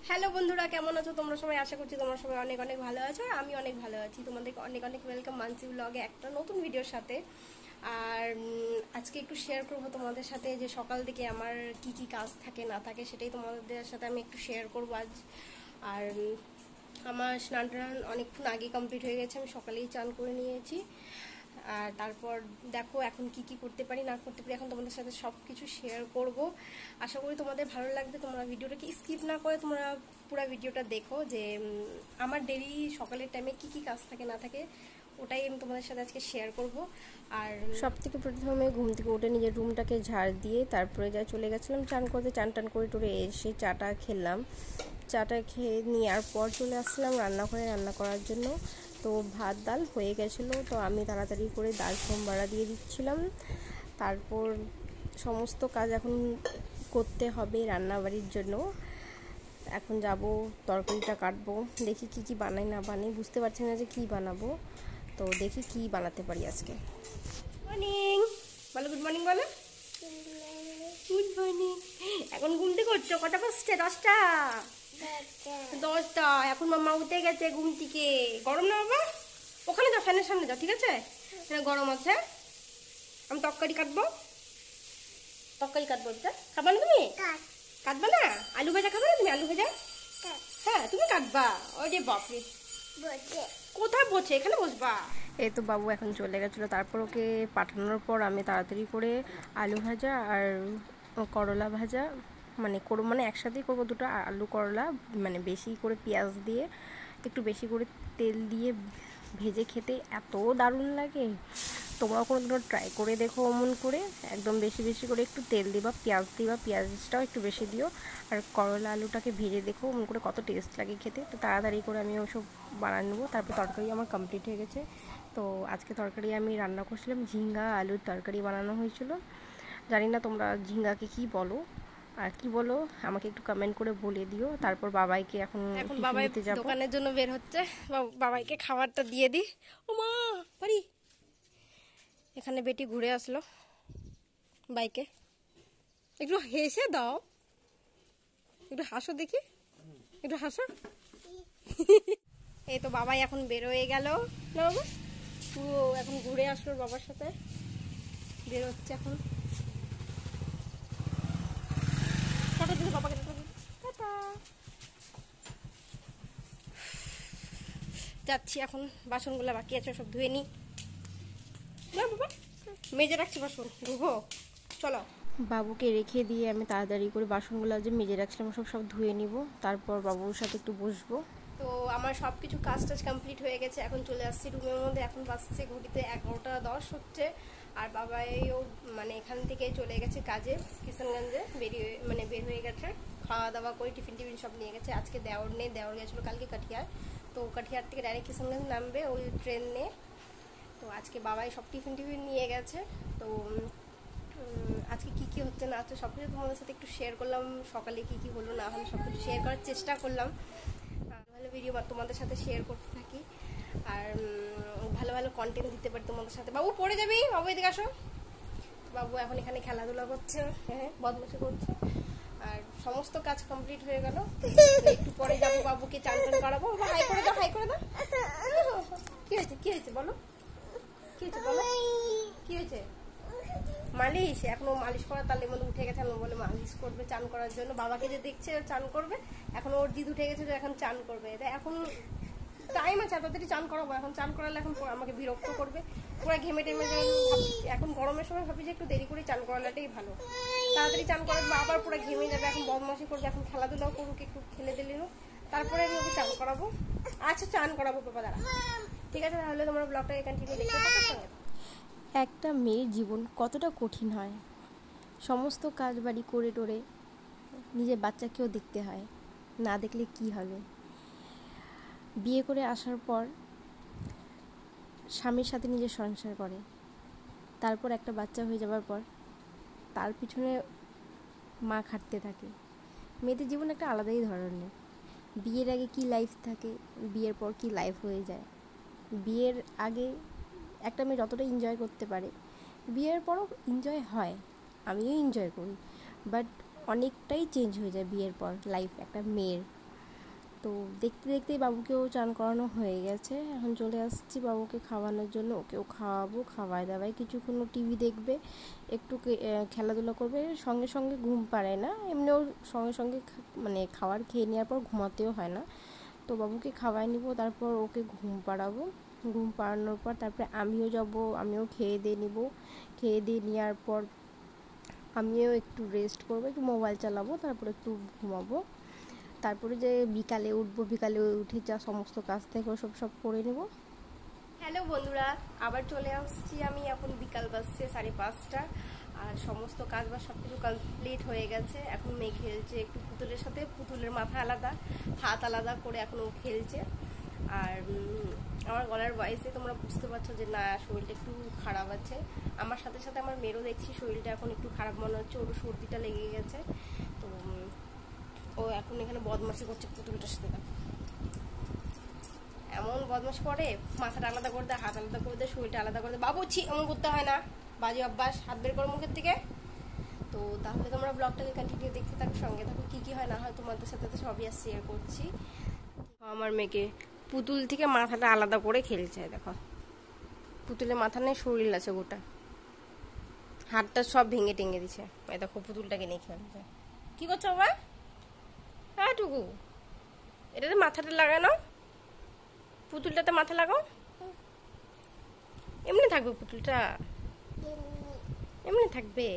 Hello বন্ধুরা, কেমন আছো তোমরা সবাই? আশা করছি তোমরা সবাই অনেক অনেক ভালো আছো আর আমি অনেক ভালো আছি। তোমাদেরকে অনেক অনেক ওয়েলকাম মানসি ব্লগে একটা নতুন ভিডিওর সাথে। আর আজকে একটু শেয়ার করবো তোমাদের সাথে যে সকাল থেকে আমার কি কি কাজ থাকে না থাকে সেটাই তোমাদের সাথে আমি একটু শেয়ার করবো আজ। আর আমার স্নান টান অনেকক্ষণ আগে কমপ্লিট হয়ে গেছে, আমি সকালেই চান করে নিয়েছি। আর তারপর দেখো এখন কি কি করতে পারি না করতে পারি, এখন তোমাদের সাথে সব কিছু শেয়ার করব। আশা করি তোমাদের ভালো লাগবে। তোমরা ভিডিওটাকে স্কিপ না করে তোমরা পুরো ভিডিওটা দেখো যে আমার ডেলি সকালের টাইমে কি কি কাজ থাকে না থাকে ওটাই আমি তোমাদের সাথে আজকে শেয়ার করব। আর সব থেকে প্রথমে ঘুম থেকে উঠে নিজের রুমটাকে ঝাড় দিয়ে তারপরে যা চলে গেছিলাম চান করতে। চান টান করে টরে এসে চাটা খেলাম। চাটা খেয়ে নেওয়ার পর চলে আসলাম রান্নাঘরে রান্না করার জন্য। তো ভাত ডাল হয়ে গেছিলো, তো আমি তাড়াতাড়ি করে ডাল সোমবারা দিয়ে দিচ্ছিলাম। তারপর সমস্ত কাজ এখন করতে হবে রান্নাবাড়ির জন্য। এখন যাব তরকারিটা কাটবো, দেখি কি কি বানাই না বানাই, বুঝতে পারছি না যে কি বানাবো। তো দেখি কি বানাতে পারি আজকে। মর্নিং বলো, গুড মর্নিং বলো। Good morning. এখন ঘুম থেকে উঠছো? কটা বাজছে? 10টা। 10টা। এখন মাম্মা উঠে গেছে ঘুম থেকে। গরম না বাবা? ওখানে যাও, ফ্যানের সামনে যাও, ঠিক আছে? এখানে গরম আছে। আমি তরকারি কাটবো, তরকারি কাটবো। এটা খাবা না তুমি? কাটবা না? আলু ভাজা খাবা না তুমি? আলু ভাজা হ্যাঁ তুমি কাটবা। ওরে বাপরে, কোথায় বসে? এখানে বসবা। এই তো বাবু এখন চলে গেছিলো, তারপর ওকে পাঠানোর পর আমি তাড়াতাড়ি করে আলু ভাজা আর করলা ভাজা মানে একসাথেই করবো দুটো। আলু করলা মানে বেশি করে পেঁয়াজ দিয়ে একটু বেশি করে তেল দিয়ে ভেজে খেতে এত দারুণ লাগে। তোমরাও কোনো ট্রাই করে দেখো অমন করে, একদম বেশি বেশি করে একটু তেল দিবা, পেঁয়াজ দিবা, পেঁয়াজটাও একটু বেশি দিও। আর করলা আলুটাকে ভেজে দেখো অমন করে কত টেস্ট লাগে খেতে। তো তাড়াতাড়ি করে আমি ওসব বানিয়ে নেবো। তারপর তরকারি আমার কমপ্লিট হয়ে গেছে। তো আজকে তরকারি আমি রান্না করছিলাম, ঝিঙ্গা আলুর তরকারি বানানো হয়েছিল। জানি না তোমরা ঝিঙ্গাকে কি বলো আর কি বলো, আমাকে একটু কমেন্ট করে বলে দিও। তারপর বাবাইকে এখন বাবাই দোকানের জন্য বের হচ্ছে, বাবাইকে খাবারটা দিয়ে দিই। ও মা পারি। এখানে বেটি ঘুরে আসলো বাইকে, একটু হেসে দাও, একটু হাসো দেখি, একটু হাসো। এই তো বাবাই এখন বের হয়ে গেল না বাবা, পুরো এখন ঘুরে আসলো বাবার সাথে, বের হচ্ছে এখন। টাটা দিদি বাবাকে, টাটা। যাচ্ছি এখন, বাসনগুলো বাকি আছে সব ধুয়ে নিই। না বাবা মেজে রাখছি বাসন, ধুবো, চলো। বাবুকে রেখে দিয়ে আমি তাড়াতাড়ি করে বাসনগুলো যে মেজে রাখছিলাম সব ধুয়ে নিব, তারপর বাবুর সাথে একটু বসবো। তো আমার সব কিছু কাজ টাজ কমপ্লিট হয়ে গেছে, এখন চলে আসছি রুমের মধ্যে। এখন বাজছে ঘড়িতে 11টা 10 হচ্ছে। আর বাবাইও এখান থেকে চলে গেছে কাজে, কিষানগঞ্জে বের হয়ে গেছে। খাওয়া দাওয়া করে টিফিন সব নিয়ে গেছে। আজকে দেওর নেই, দেওর গেছিলো কালকে কাঠিয়ার। তো কাঠিয়ার থেকে ডাইরেক্ট কিষানগঞ্জ নামবে ওই ট্রেন নিয়ে। তো আজকে বাবাই সব টিফিন নিয়ে গেছে। তো আজকে কি কি হচ্ছে না হচ্ছে সব কিছু তোমাদের সাথে একটু শেয়ার করলাম। সকালে কি কি হলো না হলো সব কিছু শেয়ার করার চেষ্টা করলাম। ভালো ভিডিও তোমাদের সাথে শেয়ার করতে থাকি আর ভালো ভালো কন্টেন্ট দিতে পারি তোমাদের সাথে। বাবু পড়ে যাবি, বাবু এদিকে আসো। বাবু এখন এখানে খেলাধুলা করছে, হ্যাঁ বদমাশি করছে। আর সমস্ত কাজ কমপ্লিট হয়ে গেল, একটু পরে যাবো বাবুকে চান টান করাবো। হাই করে দাও, হাই করে দাও। কি হয়েছে, কি হয়েছে বলো, কি হয়েছে বলো, কি হয়েছে? মালিশ, এখনো মালিশ করার তালের মধ্যে উঠে গেছে। আমি বলে মালিশ করবে চান করার জন্য, বাবাকে যে দেখছে চান করবে। এখন ওর দিদ উঠে গেছে যে এখন চান করবে। এখন টাইম আছে, তাড়াতাড়ি চান করাবো। এখন চান করালে এখন আমাকে বিরক্ত করবে, পুরো ঘেমে টেমে যাবে। এখন গরমের সময় ভাবি যে একটু দেরি করে চান করালাটাই ভালো। তাড়াতাড়ি চান করাবে, আবার পুরো ঘেমে যাবে। এখন বদমাশি করবে, এখন খেলাধুলাও করুক, একটু খেলে দিলে তারপরে আমি ওকে চান করাবো। আচ্ছা চান করাবো বাবা, দাঁড়া। ঠিক আছে, তাহলে তোমরা ব্লগটা কন্টিনিউ দেখতে থাকো। একটা মেয়ের জীবন কতটা কঠিন হয়, সমস্ত কাজ বাড়ি করে টোরে নিজের বাচ্চাকেও দেখতে হয়, না দেখলে কি হবে। বিয়ে করে আসার পর স্বামীর সাথে নিজের সংসার করে, তারপর একটা বাচ্চা হয়ে যাওয়ার পর তার পিছনে মা খাটতে থাকে। মেয়েদের জীবন একটা আলাদাই ধরনের। বিয়ের আগে কি লাইফ থাকে, বিয়ের পর কি লাইফ হয়ে যায়। বিয়ের আগে একটা মেয়ে যতটা এনজয় করতে পারে, বিয়ের পরও এনজয় হয়, আমিও এনজয় করি, বাট অনেকটাই চেঞ্জ হয়ে যায় বিয়ের পর লাইফ একটা মেয়ের। তো দেখতে দেখতেই বাবুকেও চান করানো হয়ে গেছে। এখন চলে আসছি বাবুকে খাওয়ানোর জন্য। ওকেও খাওয়াবো, খাওয়াই দাওয়াই কিছুক্ষণ টিভি দেখবে, একটু খেলাধুলা করবে, সঙ্গে সঙ্গে ঘুম পাড়ে না। এমনিও সঙ্গে সঙ্গে মানে খাবার খেয়ে নেওয়ার পর ঘুমাতেও হয় না। তো বাবুকে খাওয়াই নিব, তারপর ওকে ঘুম পাড়াবো। ঘুম পাড়ানোর পর তারপরে আমিও যাব, আমিও খেয়ে দিয়ে নিব। খেয়ে দিয়ে নেওয়ার পর আমিও একটু রেস্ট করবো, একটু মোবাইল চালাবো, তারপর একটু ঘুমাবো। তারপরে যে বিকালে উঠবো, বিকালে উঠে যা সমস্ত কাজ থেকে সব করে নেব। হ্যালো বন্ধুরা, আবার চলে আসছি আমি। এখন বিকাল বাজছে 5:30, আর সমস্ত কাজ বা সব কিছু কমপ্লিট হয়ে গেছে। এখন মেয়ে খেলছে একটু পুতুলের সাথে। পুতুলের মাথা আলাদা, হাত আলাদা করে এখন ও খেলছে। আর আমার গলার ভয়েসে তোমরা বুঝতে পারছো যে না, শরীরটা একটু খারাপ আছে। আমার সাথে সাথে আমার মেয়েরও দেখছি শরীরটা এখন একটু খারাপ মনে হচ্ছে, ওর সর্দিটা লেগে গেছে। তো ও এখন এখানে বদমাশি করছে পুতুলটার সাথে। এমন বদমাশি করে, মাথাটা আলাদা করে দেয়, হাত আলাদা করে দেয়, শরীরটা আলাদা করে দেয়। বাবু ছি, এমন করতে হয় না, বাজে অভ্যাস, হাত বের করো মুখের থেকে। তো তাহলে তোমরা ব্লগটাকে কন্টিনিউ দেখতে থাকো, সঙ্গে থাকো। কী কী হয় না হয় তোমাদের সাথে তো সবই আর শেয়ার করছি। আমার মেয়েকে পুতুল থেকে মাথাটা আলাদা করে খেলছে। দেখো, পুতুলের মাথা নেই, শরীর আছে গোটা, হাতটা সব ভেঙে টেঙে দিছে। এই দেখো পুতুলটাকে নিয়ে খেলছে। কি করছো বাবা? হ্যাঁ টুকু, এটাতে মাথাটা লাগানো, পুতুলটাতে মাথা লাগাও। এমনি থাকবে পুতুলটা, এমনি থাকবে।